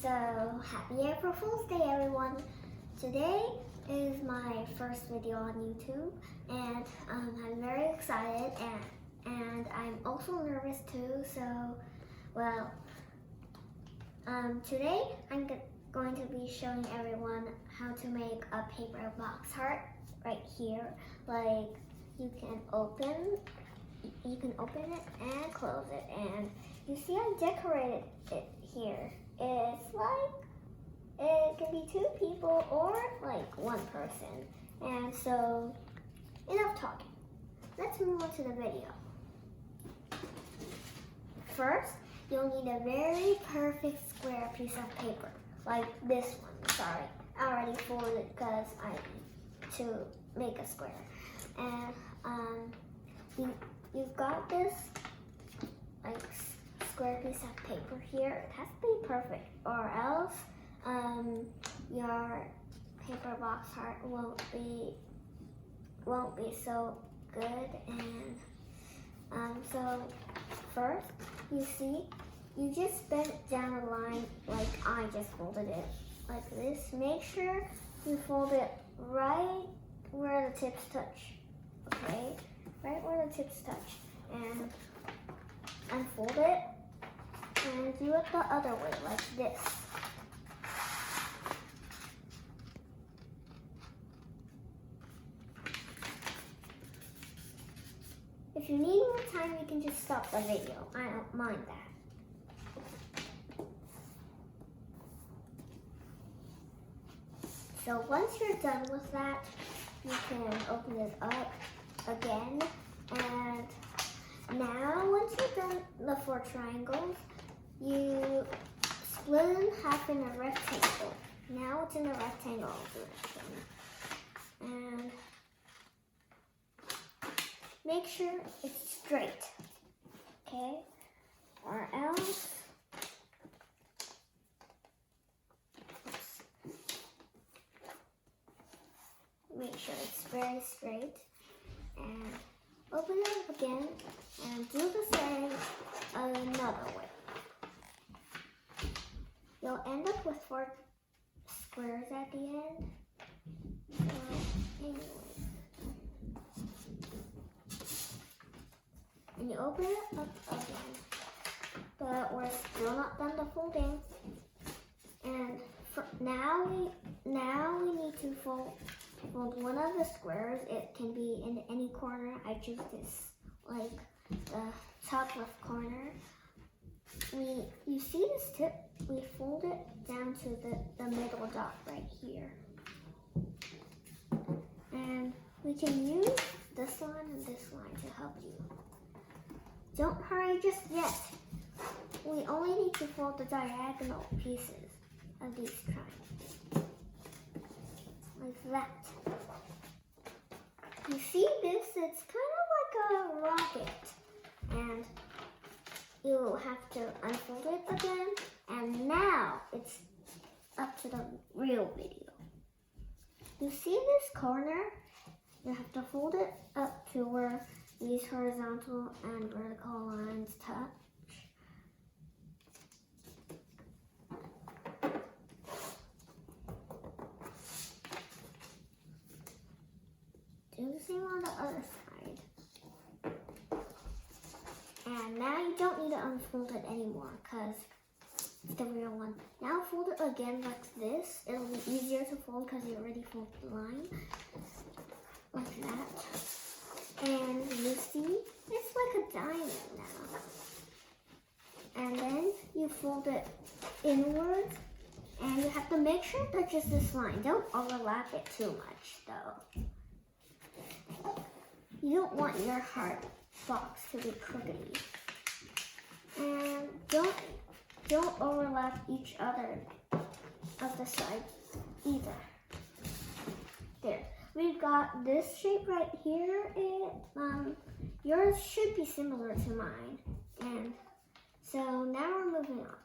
So, happy April Fool's Day, everyone. Today is my first video on YouTube, and I'm very excited, and I'm also nervous too. So, well, today I'm going to be showing everyone how to make a paper box heart right here. Like, you can open it and close it, and you see I decorated it here. It's like, it can be 2 people or like 1 person. And so, enough talking. Let's move on to the video. First, you'll need a very perfect square piece of paper, like this one. Sorry, I already folded it because I need to make a square. And you've got this like square piece of paper here. It has to be perfect, or else your paper box heart won't be so good. And so first, you just bend it down a line like I just folded it, like this. Make sure you fold it right where the tips touch. Okay, right where the tips touch, and unfold it and do it the other way, like this. If you need more time, you can just stop the video. I don't mind that. So once you're done with that, you can open it up again. And now, once you've done the 4 triangles, you split it in half in a rectangle. Now it's in a rectangle direction. And make sure it's straight, okay? Or else, make sure it's very straight. And open it up again and do the same another way. You'll end up with 4 squares at the end. So, anyway. And you open it up again. But we're still not done the folding. And now we need to fold one of the squares. It can be in any corner. I choose this, like the top left corner. You see this tip? We fold it down to the middle dot right here. And we can use this line and this line to help you. Don't hurry just yet. We only need to fold the diagonal pieces of these triangles. Like that. You see this? It's kind of like a rocket. And you'll have to unfold it again. And now it's up to the real video. You see this corner? You have to fold it up to where these horizontal and vertical lines touch. Do the same on the other side. And now you don't need to unfold it anymore because it's the real one. Now fold it again like this. It'll be easier to fold because you already folded the line. Like that. And you see, it's like a diamond now. And then you fold it inwards. And you have to make sure it touches this line. Don't overlap it too much though. You don't want your heart box to be crookedy. And don't overlap each other of the sides either. There. We've got this shape right here. Yours should be similar to mine. And so now we're moving on.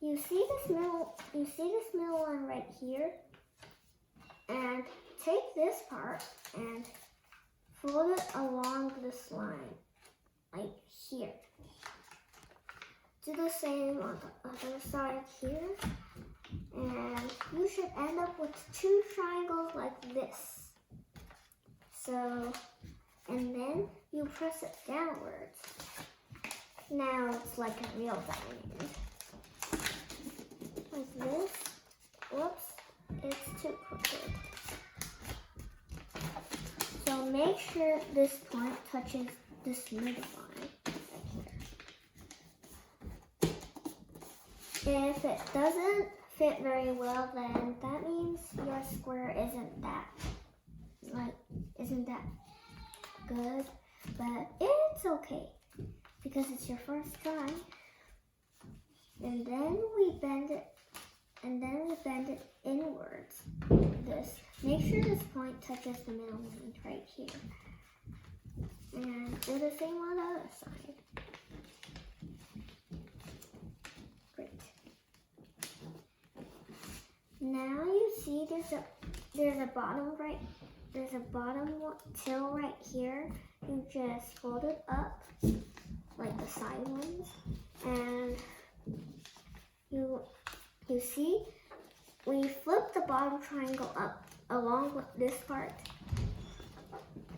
You see this middle one right here? And take this part and fold it along this line, like here. do the same on the other side here. And you should end up with 2 triangles like this. So, and then you press it downwards. Now it's like a real diamond. Like this. Whoops, it's too crooked. So make sure this point touches this middle line right here. If it doesn't fit very well, then that means your square isn't that good, but it's okay because it's your first try. And then we bend it inwards. Make sure this point touches the middle line right here. And do the same on the other side. Great. Now you see there's a bottom till right here. You just fold it up like the side ones, and you see we flip the bottom triangle up along with this part.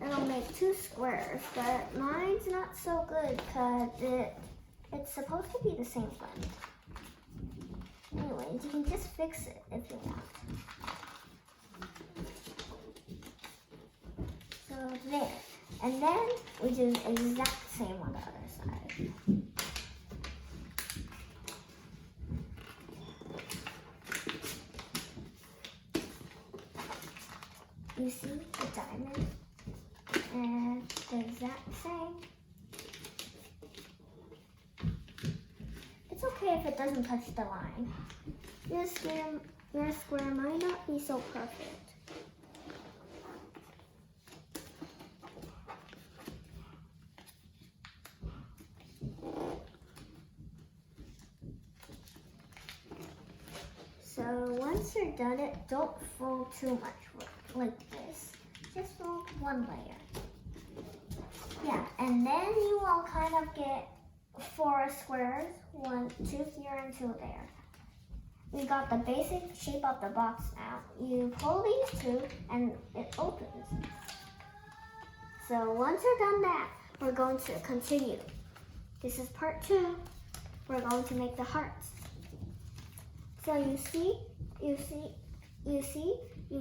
It'll make 2 squares, but mine's not so good because it's supposed to be the same length. Anyways, you can just fix it if you want. So there. And then we do the exact same on the other side. You see the diamond and the exact same. It's okay if it doesn't touch the line. Your square might not be so perfect. So once you're done don't fold too much like this. Just fold 1 layer. Yeah, and then you will kind of get 4 squares, 1, 2 here and 2 there. We got the basic shape of the box now. You pull these 2 and it opens. So once you're done that, we're going to continue. This is part 2. We're going to make the hearts. So you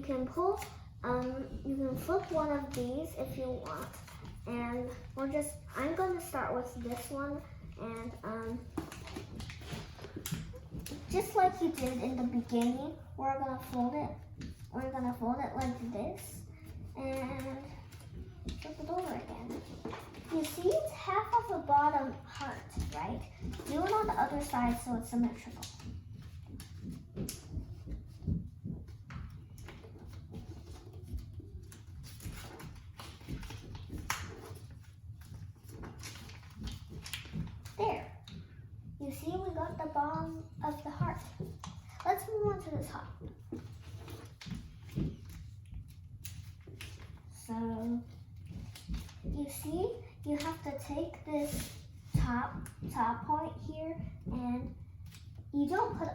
can pull, you can flip one of these if you want. And I'm going to start with this one, and just like you did in the beginning, we're going to fold it like this, and flip it over again. You see it's half of the bottom heart, right? Do it on the other side so it's symmetrical. There. You see we got the bottom of the heart. Let's move on to the top. So you see you have to take this top point here, and you don't lift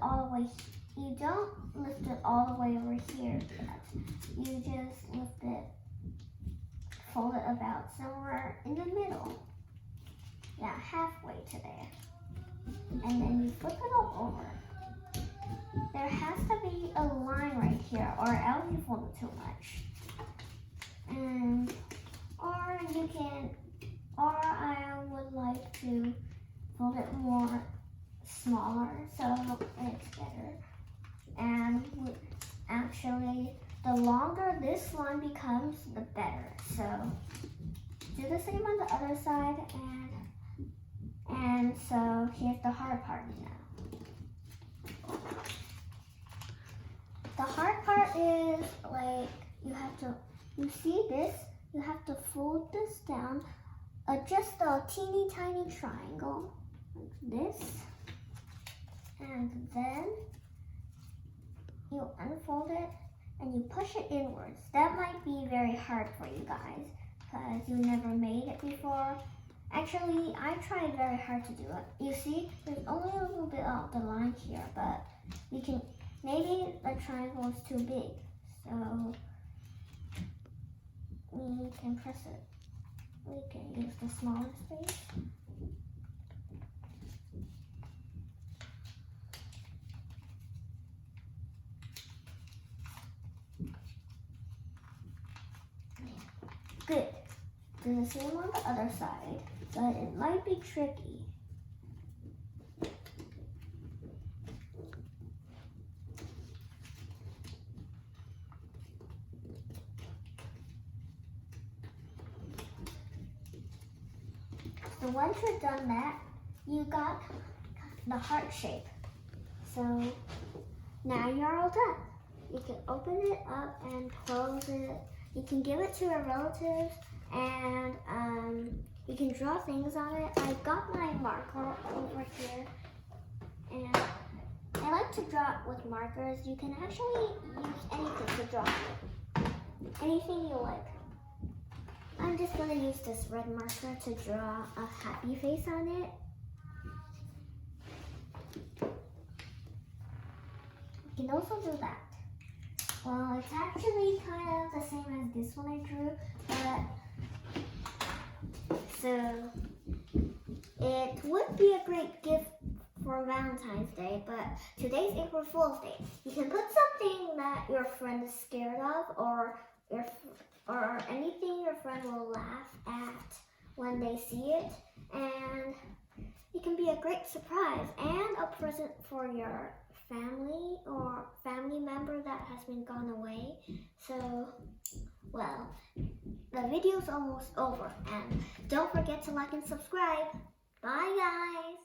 it all the way over here yet. You just lift it, fold it about somewhere in the middle. Yeah, halfway to there. And then you flip it all over. There has to be a line right here, or else you fold it too much. Or I would like to fold it more smaller so it's better. And actually, the longer this one becomes, the better. So do the same on the other side, and so here's the hard part now. The hard part is like you see this, you have to fold this down, just a teeny tiny triangle like this, and then you unfold it and you push it inwards. That might be very hard for you guys because you never made it before. Actually, I tried very hard to do it. You see, there's only a little bit of the line here, but we can, maybe the triangle is too big. So we can press it. We can use the smaller space. Good. Do the same on the other side, but it might be tricky. So once you're done that, you got the heart shape. So now you're all done. You can open it up and close it. You can give it to your relatives, and you can draw things on it. I got my marker over here, and I like to draw it with markers. You can actually use anything to draw it. Anything you like. I'm just going to use this red marker to draw a happy face on it. You can also do that. Well, it's actually kind of the same as this one I drew, but so it would be a great gift for Valentine's Day, but today's April Fool's Day. You can put something that your friend is scared of, or anything your friend will laugh at when they see it, and it can be a great surprise and a present for your family or family member that has been gone away. So, well, the video's almost over, and don't forget to like and subscribe. Bye, guys.